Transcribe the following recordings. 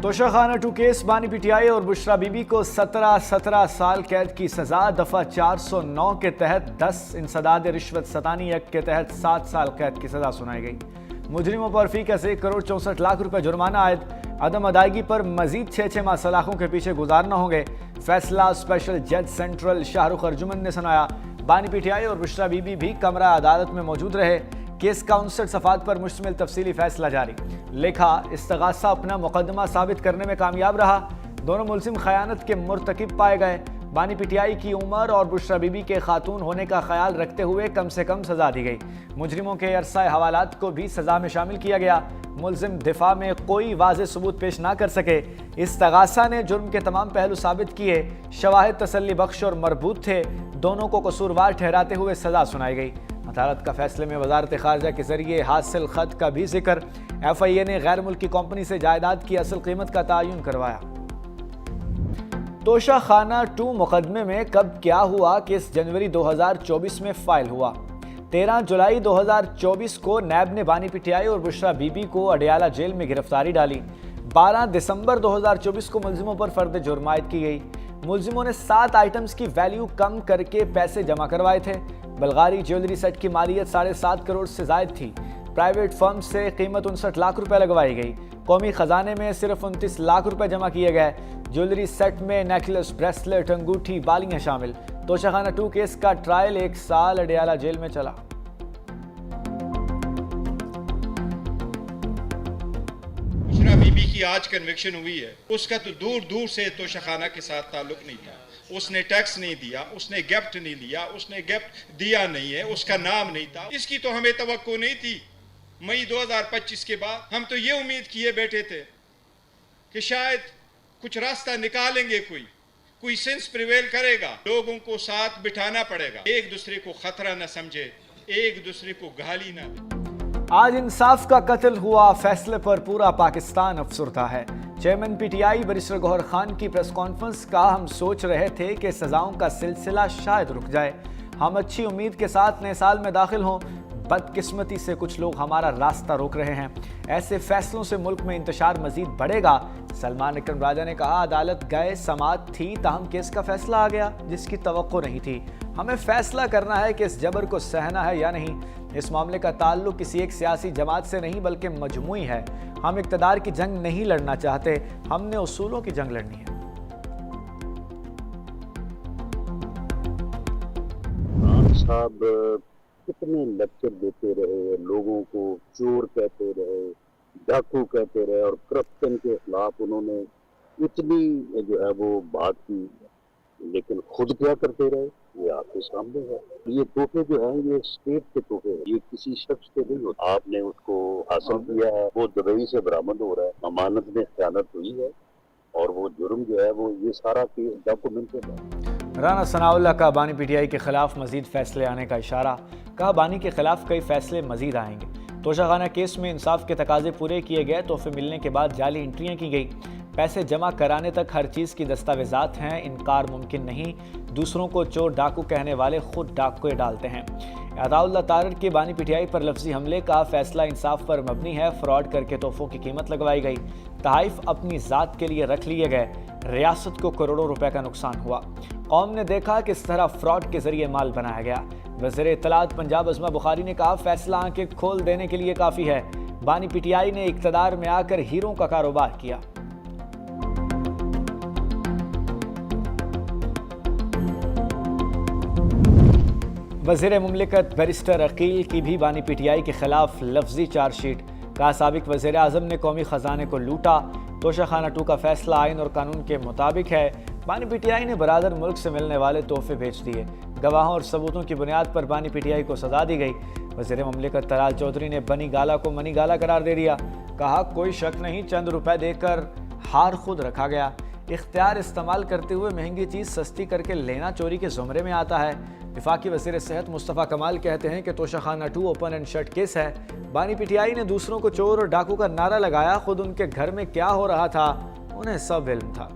Toshakhana 2 case बानी PTI और बुशरा बीबी को 17 साल कैद की सजा। दफा 409 के तहत 10 इंसदाद रिश्वत सतानी एक्ट के तहत 7 साल कैद की सजा सुनाई गई। मुजरिमों पर फी कैसे 1 करोड़ 64 लाख रुपए जुर्माना आयद। अदम अदायगी पर मजीद 6 माह सलाखों के पीछे गुजारना होंगे। फैसला स्पेशल जज सेंट्रल शाहरुख अर्जुमन ने सुनाया। बानी पीटीआई और बुशरा बीबी भी कमरा अदालत में मौजूद रहे। केस का 59 सफ़ात पर मुश्तमिल तफसीली फैसला जारी। लिखा, इस्तगासा अपना मुकदमा साबित करने में कामयाब रहा। दोनों मुलजिम खयानत के मुर्तकिब पाए गए। बानी पीटीआई की उम्र और बुशरा बीबी के खातून होने का ख्याल रखते हुए कम से कम सजा दी गई। मुजरिमों के अरसा हवालात को भी सजा में शामिल किया गया। मुलजिम दिफा में कोई वाज़ेह सबूत पेश ना कर सके। इस्तगासा ने जुर्म के तमाम पहलू साबित किए। शवाहिद तसल्ली बख्श और मरबूत थे। दोनों को कसूरवार ठहराते हुए सजा सुनाई गई। अदालत का फैसले में वजारत खारजा के जरिए हासिल खत का भी जिक्र। FIA ने गैर मुल्की कंपनी से जायदाद की असल कीमत का तयन करवाया। तोशाखाना 2 मुकदमे में कब क्या हुआ कि इस जनवरी 2024 में फाइल हुआ। 13 जुलाई 2024 को नैब ने बानी पीटीआई और बुशरा बीबी को अडयाला जेल में गिरफ्तारी डाली। 12 दिसंबर 2024 को मुलजिमों पर फर्द जुर्म आयद की गई। मुलजिमों ने 7 आइटम्स की वैल्यू कम करके पैसे जमा करवाए थे। बल्गारी ज्वेलरी सेट की मालियत 7.5 करोड़ से जायद थी। प्राइवेट फर्म से कीमत 59 लाख रुपए लगवाई गई। कौमी खजाने में सिर्फ 29 लाख रुपए जमा किए गए। ज्वेलरी सेट में नेकलेस, ब्रेसलेट, अंगूठी, बालियां शामिल। तोशाखाना 2 केस का ट्रायल 1 साल अडयाला जेल में चला। बुशरा बीबी की आज कन्विक्शन हुई है, उसका तो दूर दूर से तोशाखाना के साथ ताल्लुक नहीं था। उसने टैक्स नहीं दिया, उसने गिफ्ट नहीं लिया, उसने गिफ्ट दिया नहीं है, उसका नाम नहीं था। इसकी तो हमें तवक्को नहीं थी। मई 2025 के बाद हम तो ये उम्मीद किए बैठे थे कि शायद कुछ रास्ता निकालेंगे, कोई सेंस प्रिवेल करेगा, लोगों को साथ बिठाना पड़ेगा, एक दूसरे को खतरा न समझे, एक दूसरे को गाली ना दे। आज इंसाफ का कत्ल हुआ। फैसले पर पूरा पाकिस्तान अफसुर्दा है। Chairman PTI barrister Gohar Khan की प्रेस कॉन्फ्रेंस का हम सोच रहे थे कि सजाओं का सिलसिला शायद रुक जाए। हम अच्छी उम्मीद के साथ नए साल में दाखिल हों। बदकिस्मती से कुछ लोग हमारा रास्ता रोक रहे हैं। ऐसे फैसलों से मुल्क में इंतशार मजीद बढ़ेगा। सलमान अकरम राजा ने कहा, अदालत गए समाअत थी, ताहम केस का फैसला आ गया जिसकी तवक्को नहीं थी। हमें फैसला करना है कि इस जबर को सहना है या नहीं। इस मामले का ताल्लुक किसी एक सियासी जमात से नहीं बल्कि मजमूई है। हम इक़्तिदार की जंग नहीं लड़ना चाहते, हमने उसूलों की जंग लड़नी है। साहब कितने लेक्चर देते रहे, लोगों को चोर कहते रहे, डाकू कहते रहे और करप्शन के खिलाफ उन्होंने इतनी जो है वो बात की, लेकिन खुद क्या करते रहे ये आपके सामने है। ये तोहफे जो हैं ये स्टेट के तोहफे हैं, ये किसी शख्स के नहीं होते। आपने उसको हासिल किया है, वो दुबई से बरामद हो रहा है, अमानत में खयानत हुई है और वो जुर्म जो है वो ये सारा केस डॉक्यूमेंटेड है। राना सनाउल्लाह का बानी पीटीआई के खिलाफ मजीद फैसले आने का इशारा। कहा, बानी के खिलाफ कई फैसले मजीद आएंगे। तोशाखाना केस में इंसाफ के तकाजे पूरे किए गए। तोहफे मिलने के बाद जाली एंट्रियां की गई। पैसे जमा कराने तक हर चीज़ की दस्तावेजात हैं। इनकार मुमकिन नहीं। दूसरों को चोर डाकू कहने वाले खुद डाकुए डालते हैं। अताउल्लाह तारर के बानी पीटीआई पर लफ्जी हमले का फैसला इंसाफ पर मबनी है। फ्रॉड करके तोहफों की कीमत लगवाई गई। तहाइफ अपनी ज़ात के लिए रख लिए गए। रियासत को करोड़ों रुपए का नुकसान हुआ। कौम ने देखा किस तरह फ्रॉड के जरिए माल बनाया गया। वज़ीर इत्तलात पंजाब अज़मा बुखारी ने कहा, फैसला आंखें खोल देने के लिए काफ़ी है। बानी पीटीआई ने इक़्तिदार में आकर हीरों का कारोबार किया। वज़ीर मुमलिकत बैरिस्टर अकील की भी बानी पीटीआई के खिलाफ लफ्जी चार्जशीट। कहा, साबिक वज़ीर आज़म ने कौमी ख़जाने को लूटा। तोशाखाना 2 का फैसला आइन और कानून के मुताबिक है। बानी पीटीआई ने बरादर मुल्क से मिलने वाले तोहफे बेच दिए। गवाहों और सबूतों की बुनियाद पर बानी पीटीआई को सजा दी गई। वज़ीर मुमलिकत तलाल चौधरी ने बनी गाला को मनी गाला करार दे दिया। कहा, कोई शक नहीं, चंद रुपए देकर हार खुद रखा गया। इख्तियार इस्तेमाल करते हुए महंगी चीज़ सस्ती करके लेना चोरी के ज़ुमरे में आता है। वफाकी वज़ीर सेहत मुस्तफ़ा कमाल कहते हैं कि Toshakhana 2 open and shut case है। बानी पीटीआई ने दूसरों को चोर और डाकू का नारा लगाया। खुद उनके घर में क्या हो रहा था उन्हें सब इल्म था।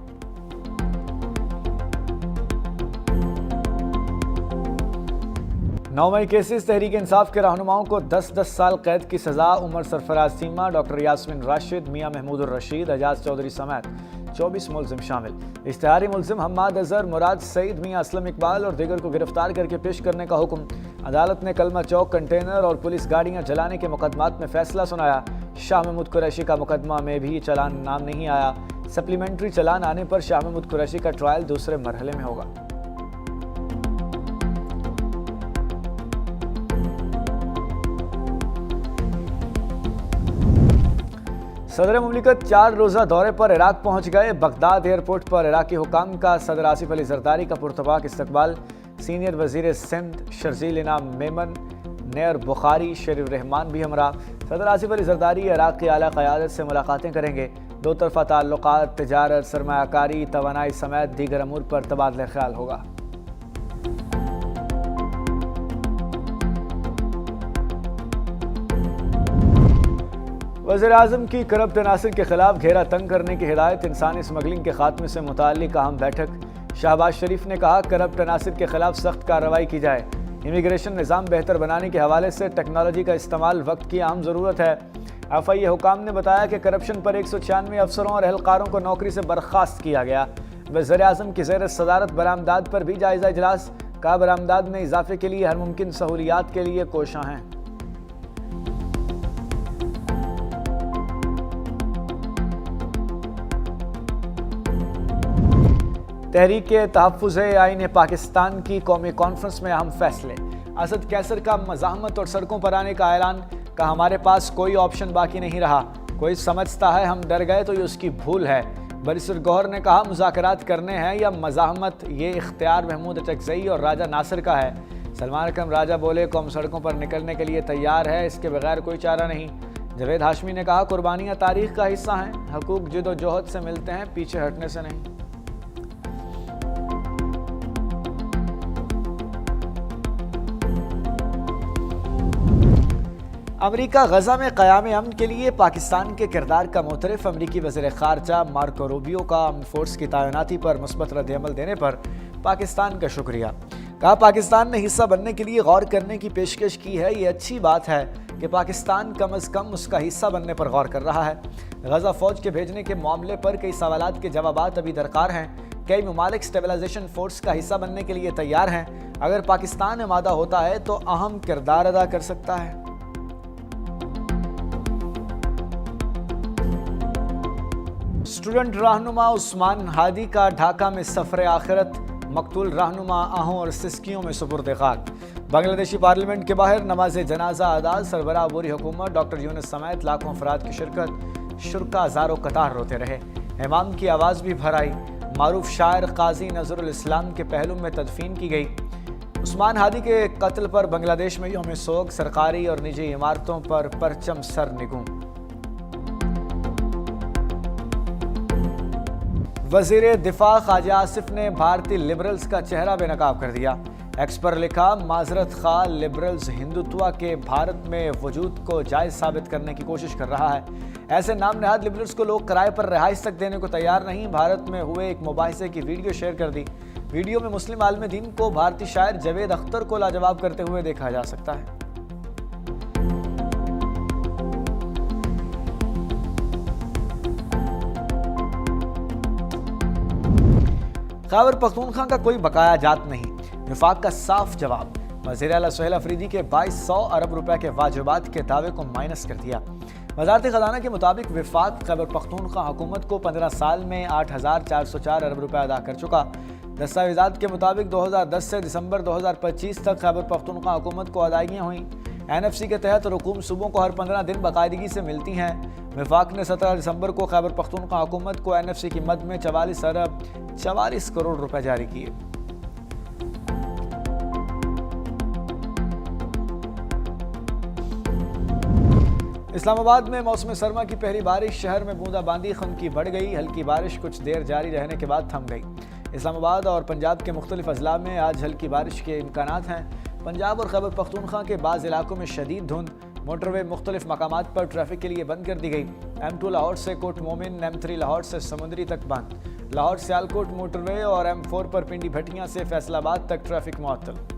9 मई केसेस तहरीक इंसाफ के रहनुमाओं को 10-10 साल कैद की सजा। उमर सरफराज सीमा, डॉक्टर यास्मीन राशिद, मियां महमूद रशीद, एजाज चौधरी समेत 24 मुलजिम शामिल। इश्तिहारी मुलजिम हम्माद अजहर, मुराद सईद, मियां असलम इकबाल और दीगर को गिरफ्तार करके पेश करने का हुक्म। अदालत ने कलमा चौक कंटेनर और पुलिस गाड़ियां जलाने के मुकदमात में फैसला सुनाया। शाह महमूद कुरैशी का मुकदमा में भी चालान नाम नहीं आया। सप्लीमेंट्री चालान आने पर शाह महमूद कुरैशी का ट्रायल दूसरे मरहले में होगा। सदर मुमलिकत 4 रोज़ा दौरे पर इराक पहुंच गए। बगदाद एयरपोर्ट पर इराकी हुकाम का सदर आसिफ अली जरदारी का पुरतबाक इस्तकबाल। सीनियर वजीर सिंध शर्जील इनाम मेमन, नेर बुखारी, शरीफ रहमान भी हमरा। सदर आसिफ अली जरदारी इराक की आला क़यादत से मुलाकातें करेंगे। दो तरफ़ा ताल्लुकात, तिजारत, सरमायाकारी, तवानाई समेत दीगर अमूर पर तबादला ख्याल होगा। वज़ीर आज़म की करप्ट अनासिर के खिलाफ घेरा तंग करने की हिदायत। इंसानी स्मगलिंग के खात्मे से मुताल्लिक़ अहम बैठक। शहबाज शरीफ ने कहा, करप्ट अनासिर के खिलाफ सख्त कार्रवाई की जाए। इमिग्रेशन निज़ाम बेहतर बनाने के हवाले से टेक्नोलॉजी का इस्तेमाल वक्त की अहम ज़रूरत है। FIA हुकाम ने बताया कि करप्शन पर 196 अफसरों और एहलकारों को नौकरी से बर्खास्त किया गया। वज़ीर आज़म की ज़ेर सदारत बरामदात पर भी जायज़ा इजलास। कहा, बरामदात में इजाफे के लिए हर मुमकिन सहूलियात के लिए कोशां हैं। तहरीक तहफ़्फ़ुज़ आईन पाकिस्तान की कौमी कॉन्फ्रेंस में अहम फैसले। असद कैसर का मज़ाहमत और सड़कों पर आने का ऐलान। कहा, हमारे पास कोई ऑप्शन बाकी नहीं रहा। कोई समझता है हम डर गए तो ये उसकी भूल है। बरिसर गौहर ने कहा, मुज़ाकरात करने हैं या मज़ाहमत, ये इख्तियार महमूद अचकज़ई और राजा नासिर का है। सलमान अकरम राजा बोले, कौम सड़कों पर निकलने के लिए तैयार है, इसके बगैर कोई चारा नहीं। जवेद हाशमी ने कहा, कुर्बानियाँ तारीख़ का हिस्सा हैं, हकूक़ जिद्दोजहद से मिलते हैं, पीछे हटने से नहीं। अमेरिका गजा में क़याम अमन के लिए पाकिस्तान के किरदार का मोतरफ। अमरीकी वज़ीर ख़ारजा मार्को रूबियो का अमन फोर्स की तैनाती पर मुस्बत रद्द-ए-अमल देने पर पाकिस्तान का शुक्रिया। कहा, पाकिस्तान ने हिस्सा बनने के लिए गौर करने की पेशकश की है। ये अच्छी बात है कि पाकिस्तान कम अज़ कम उसका हिस्सा बनने पर गौर कर रहा है। गजा फ़ौज के भेजने के मामले पर कई सवालात के जवाबात अभी दरकार हैं। कई ममालिक स्टेबलाइजेशन फोर्स का हिस्सा बनने के लिए तैयार हैं। अगर पाकिस्तान आमादा होता है तो अहम किरदार अदा कर सकता है। स्टूडेंट रहनुमा उस्मान हादी का ढाका में सफ़र आखिरत। मकतूल रहनुमा आहों और सिस्कियों में सुपुर्द खाक। बांग्लादेशी पार्लियामेंट के बाहर नमाज जनाजा अदा। सरबराह अबूरी हुकूमत डॉक्टर यूनुस समेत लाखों अफराद की शिरकत। शुरका ज़ारो कतार रोते रहे। इमाम की आवाज़ भी भर आई। मारूफ शायर काजी नज़रुल इस्लाम के पहलू में तदफीन की गई। उस्मान हादी के कत्ल पर बांग्लादेश में यौम सोग। सरकारी और निजी इमारतों पर परचम सर निगूं। वज़ीर दिफा ख्वाजा आसिफ ने भारतीय लिबरल्स का चेहरा बेनकाब कर दिया। एक्स पर लिखा, माजरत खा लिबरल्स हिंदुत्व के भारत में वजूद को जायज़ साबित करने की कोशिश कर रहा है। ऐसे नाम नहाद लिबरल्स को लोग किराए पर रिहाइश तक देने को तैयार नहीं। भारत में हुए एक मुबाहिसे की वीडियो शेयर कर दी। वीडियो में मुस्लिम आलिम दीन को भारतीय शायर जवेद अख्तर को लाजवाब करते हुए देखा जा सकता है। खैबर पख्तूनख्वा का कोई बकाया जात नहीं। विफाक का साफ जवाब। वज़ीर आला सुहेल अफरीदी के 2200 अरब रुपए के वाजिबात के दावे को माइनस कर दिया। वज़ारत ख़ज़ाना के मुताबिक विफाक खैबर पख्तूनख्वा हुकूमत को 15 साल में 8404 अरब रुपए अदा कर चुका। दस्तावेज़ात के मुताबिक 2010 से दिसंबर 2025 तक खैबर पख्तूनख्वा हुकूमत को अदायगियाँ हुई। NFC के तहत रकूम सूबों को हर 15 दिन बाकायदगी से मिलती हैं। विफाक ने 17 दिसंबर को खैबर पख्तूनख्वा हुकूमत को NFC की मद में 44 अरब 44 करोड़ रुपए जारी किए। इस्लामाबाद में मौसम सरमा की पहली बारिश। शहर में बूंदाबांदी खनकी बढ़ गई। हल्की बारिश कुछ देर जारी रहने के बाद थम गई। इस्लामाबाद और पंजाब के मुख्तलिफ अजला में आज हल्की बारिश के इम्कानात हैं। पंजाब और खैबर पख्तूनख्वा के बाज़ इलाकों में शदीद धुंध। मोटरवे मुख्तलिफ मकामात पर ट्रैफिक के लिए बंद कर दी गई। M2 लाहौर से कोट मोमिन, M3 लाहौर से समुंदरी तक बंद। लाहौर सियालकोट मोटरवे और M4 पर पिंडी भटियां से फैसलाबाद तक ट्रैफिक मुअत्तल।